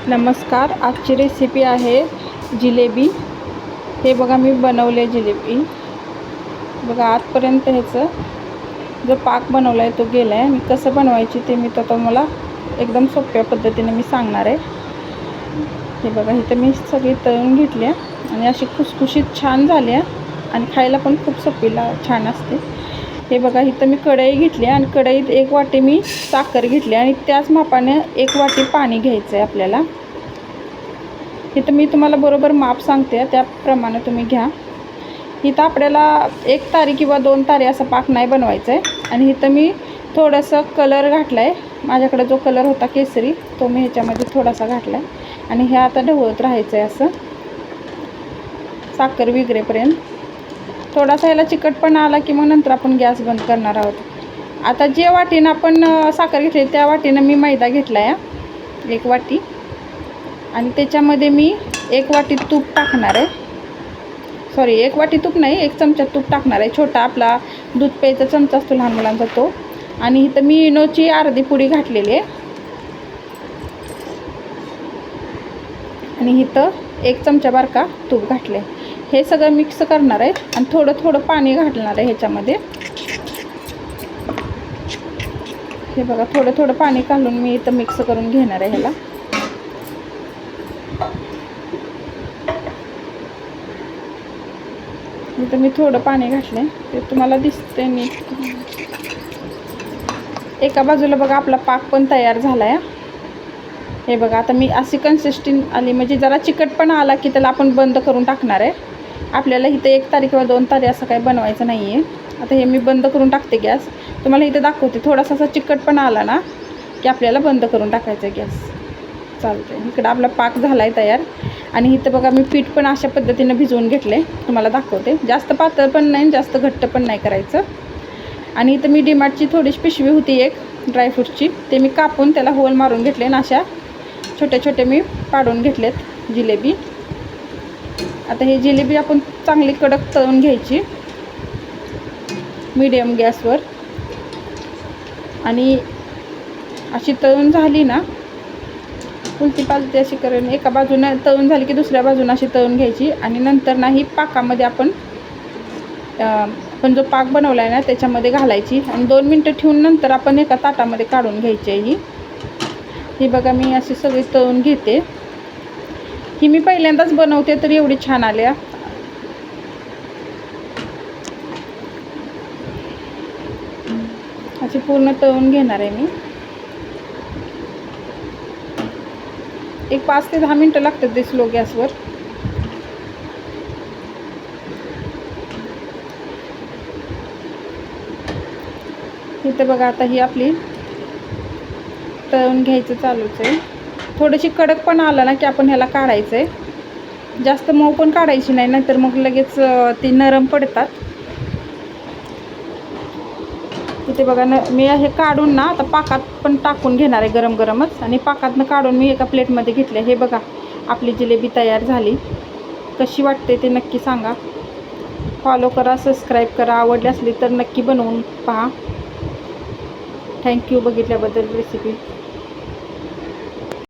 नमस्कार. आजची रेसिपी आहे जिलेबी. हे बघा मी बनवले जिलेबी. बघा आजपर्यंत ह्याचं जो पाक बनवला आहे तो गेला आहे. मी कसं बनवायची ते मी तर तुम्हाला एकदम सोप्या पद्धतीने मी सांगणार आहे. हे बघा इथं मी सगळी तळून घेतली आणि अशी खुसखुशीत छान झाली आणि खायला पण खूप सोपीला छान असते. हे बघा इथं मी कढई घेतली आणि कढईत 1 वाटी मी साखर घेतली आणि त्याच मापाने 1 वाटी पाणी घ्यायचं आहे आपल्याला. इथं मी तुम्हाला बरोबर माप सांगते, त्याप्रमाणे तुम्ही घ्या. इथं आपल्याला 1 तारी किंवा 2 तारी असा पाक नाही बनवायचा आहे. आणि इथं मी थोडंसं कलर घातला आहे. माझ्याकडे जो कलर होता केसरी तो मी ह्याच्यामध्ये थोडासा घातला आहे आणि हे आता ढवळत राहायचं आहे असं साखर विगरेपर्यंत. थोडासा ह्याला चिकटपणा आला की मग नंतर आपण गॅस बंद करणार आहोत. आता जे वाटीनं आपण साखर घेतली त्या वाटीनं मी मैदा घेतला आहे 1 वाटी आणि त्याच्यामध्ये मी 1 वाटी तूप टाकणार आहे. सॉरी 1 वाटी तूप नाही, 1 चमचा तूप टाकणार आहे. छोटा आपला दूध प्यायचा चमचा असतो लहान मुलांचा तो. आणि इथं मी इनोची अर्धी पुडी घातलेली आहे आणि इथं 1 चमचा बारका तूप घातले. हे सगळं मिक्स करणार आहे आणि थोडं थोडं पाणी घालणार आहे ह्याच्यामध्ये. हे बघा थोडं थोडं पाणी घालून मी इथं मिक्स करून घेणार आहे ह्याला. इथं मी थोडं पाणी घातलं ते तुम्हाला दिसते नीट. एका बाजूला बघा आपला पाक पण तयार झाला आहे. हे बघा आता मी अशी कन्सिस्टन्सी आली म्हणजे जरा चिकटपणा आला की त्याला आपण बंद करून टाकणार आहे. आपल्याला इथं 1 तारी किंवा 2 तारी असं काही बनवायचं नाही आहे. आता हे मी बंद करून टाकते गॅस. तुम्हाला इथं दाखवते थोडासा असा चिकटपणा आला ना की आपल्याला बंद करून टाकायचं आहे गॅस. चालतं. इकडं आपला पाक झाला आहे तयार. आणि इथं बघा मी पीठ पण अशा पद्धतीनं भिजवून घेतले, तुम्हाला दाखवते. जास्त पातळ पण नाही जास्त घट्ट पण नाही करायचं. आणि इथं मी डीमार्टची थोडीशी पिशवी होती एक ड्रायफ्रूटची, ते मी कापून त्याला होल मारून घेतले आणि अशा छोटे छोटे मी पाडून घेतलेत जिलेबी. आता हे जिलेबी आपण चांगली कडक तळून घ्यायची मीडियम गॅसवर. आणि अशी तळून झाली ना उलटी पालटी अशी करून एका बाजूने तळून झाली की दुसऱ्या बाजूने अशी तळून घ्यायची. आणि नंतर ना ही पाकामध्ये आपण जो पाक बनवला आहे ना त्याच्यामध्ये घालायची आणि 2 मिनटं ठेवून नंतर आपण एका ताटामध्ये काढून घ्यायची आहे ही बघा मी अशी सगळी तळून घेते. ही मी पहिल्यांदाच बनवते तर एवढी छान आल्या. अशी पूर्ण तळून घेणार आहे मी. एक 5 ते 10 मिनटं लागतात ते स्लो गॅसवर. इथे बघा आता ही आपली तळून घ्यायचं चालूच आहे. थोडीशी कडक पण आलं ना की आपण ह्याला काढायचं आहे. जास्त मऊ पण काढायची नाही नाहीतर मग लगेच ती नरम पडतात. इथे बघा मी हे काढून ना आता पाकात पण टाकून घेणार आहे गरम गरमच. आणि पाकातनं काढून मी एका प्लेटमध्ये घेतले. हे बघा आपली जिलेबी तयार झाली. कशी वाटते ते नक्की सांगा. फॉलो करा, सबस्क्राईब करा. आवडली असली तर नक्की बनवून पहा. थँक्यू बघितल्याबद्दल रेसिपी.